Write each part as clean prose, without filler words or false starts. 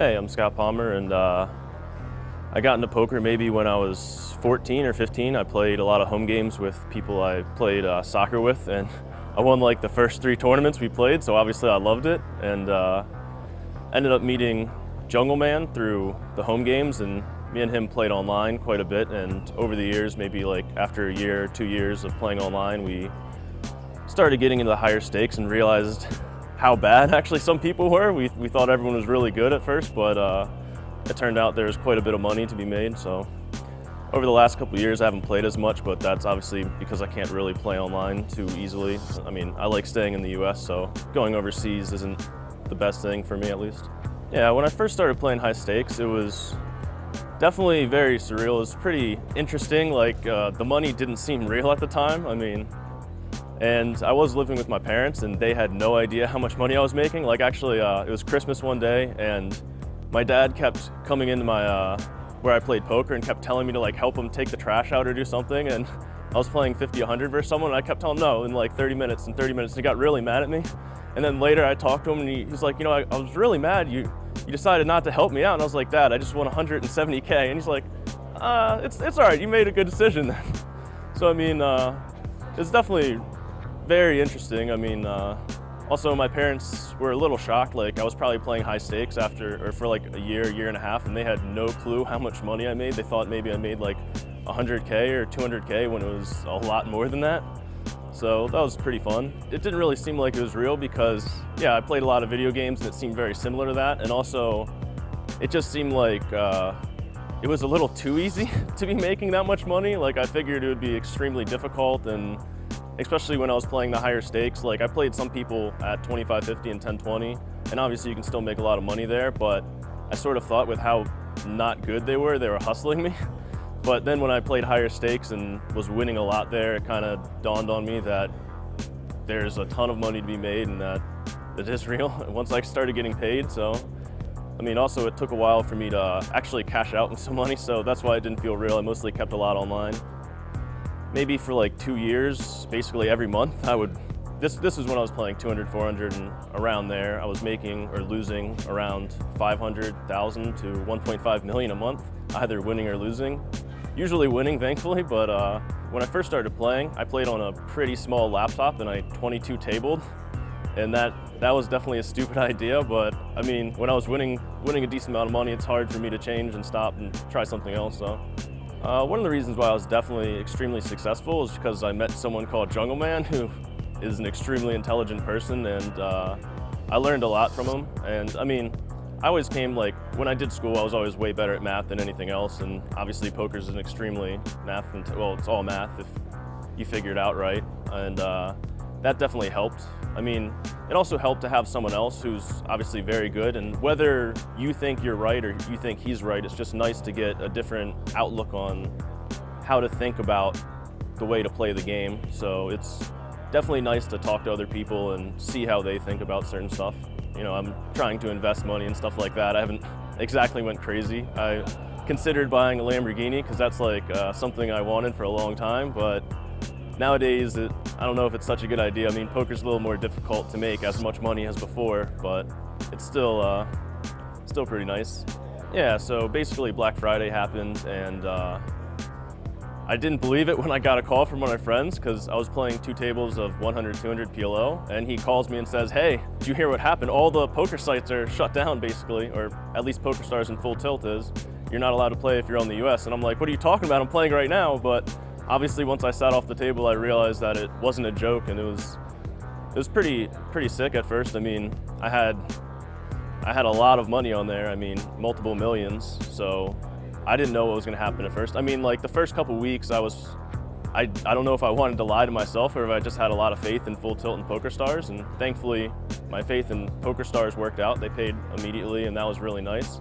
Hey, I'm Scott Palmer, and I got into poker maybe when I was 14 or 15. I played a lot of home games with people I played soccer with, and I won like the first 3 tournaments we played, so obviously I loved it, and ended up meeting Jungle Man through the home games, and me and him played online quite a bit, and over the years, maybe like after a year, 2 years of playing online, we started getting into the higher stakes and realized how bad actually some people were. We thought everyone was really good at first, but it turned out there's quite a bit of money to be made. So over the last couple of years, I haven't played as much, but that's obviously because I can't really play online too easily. I mean, I like staying in the US, so going overseas isn't the best thing for me, at least. Yeah, when I first started playing high stakes, it was definitely very surreal. It was pretty interesting. Like the money didn't seem real at the time. And I was living with my parents, and they had no idea how much money I was making. Like actually, it was Christmas one day, and my dad kept coming into my where I played poker and kept telling me to like help him take the trash out or do something. And I was playing 50, 100 versus someone, and I kept telling him no in like 30 minutes. And 30 minutes, he got really mad at me. And then later I talked to him, and he's like, you know, I was really mad. You decided not to help me out. And I was like, Dad, I just won 170K. And he's like, it's all right. You made a good decision then. So I mean, it's definitely very interesting. I mean, also my parents were a little shocked. Like I was probably playing high stakes for like a year and a half, and they had no clue how much money I made. They thought maybe I made like 100K or 200K when it was a lot more than that. So that was pretty fun. It didn't really seem like it was real because, yeah, I played a lot of video games and it seemed very similar to that. And also, it just seemed like it was a little too easy to be making that much money. Like I figured it would be extremely difficult, and especially when I was playing the higher stakes. Like I played some people at 25, 50 and 10, 20, and obviously you can still make a lot of money there, but I sort of thought with how not good they were hustling me. But then when I played higher stakes and was winning a lot there, it kind of dawned on me that there's a ton of money to be made and that it is real once I started getting paid. So, I mean, also it took a while for me to actually cash out with some money, so that's why it didn't feel real. I mostly kept a lot online. Maybe for like 2 years, basically every month, this is when I was playing 200, 400 and around there. I was making or losing around 500,000 to 1.5 million a month, either winning or losing. Usually winning, thankfully, but when I first started playing, I played on a pretty small laptop and I 22 tabled. And that was definitely a stupid idea, but I mean, when I was winning a decent amount of money, it's hard for me to change and stop and try something else. So. One of the reasons why I was definitely extremely successful is because I met someone called Jungle Man, who is an extremely intelligent person, and I learned a lot from him. And I mean, I always came, like, when I did school, I was always way better at math than anything else, and obviously poker's an extremely well, it's all math if you figure it out right, and that definitely helped. I mean, it also helped to have someone else who's obviously very good, and whether you think you're right or you think he's right, it's just nice to get a different outlook on how to think about the way to play the game. So it's definitely nice to talk to other people and see how they think about certain stuff. You know, I'm trying to invest money and stuff like that. I haven't exactly went crazy. I considered buying a Lamborghini because that's like something I wanted for a long time, but nowadays, I don't know if it's such a good idea. I mean, poker's a little more difficult to make as much money as before, but it's still pretty nice. Yeah, so basically Black Friday happened, and I didn't believe it when I got a call from one of my friends because I was playing 2 tables of 100, 200 PLO, and he calls me and says, hey, did you hear what happened? All the poker sites are shut down, basically, or at least PokerStars and Full Tilt is. You're not allowed to play if you're on the US. And I'm like, what are you talking about? I'm playing right now, but obviously, once I sat off the table, I realized that it wasn't a joke, and it was pretty sick at first. I mean, I had a lot of money on there. I mean, multiple millions. So I didn't know what was going to happen at first. I mean, like the first couple weeks, I don't know if I wanted to lie to myself or if I just had a lot of faith in Full Tilt and PokerStars. And thankfully, my faith in PokerStars worked out. They paid immediately, and that was really nice.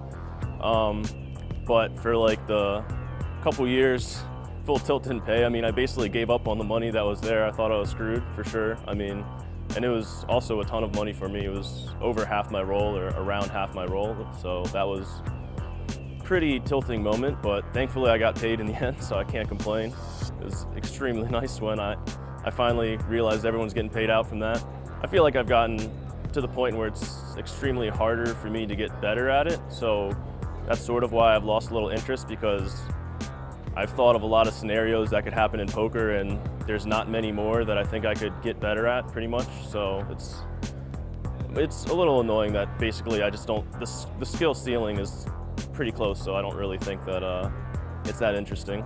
But for like the couple years, Full Tilt didn't pay. I mean, I basically gave up on the money that was there. I thought I was screwed for sure. I mean, and it was also a ton of money for me. It was over half my roll or around half my roll. So that was a pretty tilting moment, but thankfully I got paid in the end, so I can't complain. It was extremely nice when I finally realized everyone's getting paid out from that. I feel like I've gotten to the point where it's extremely harder for me to get better at it. So that's sort of why I've lost a little interest, because I've thought of a lot of scenarios that could happen in poker, and there's not many more that I think I could get better at, pretty much. So it's a little annoying that basically I just don't, the skill ceiling is pretty close, so I don't really think that it's that interesting.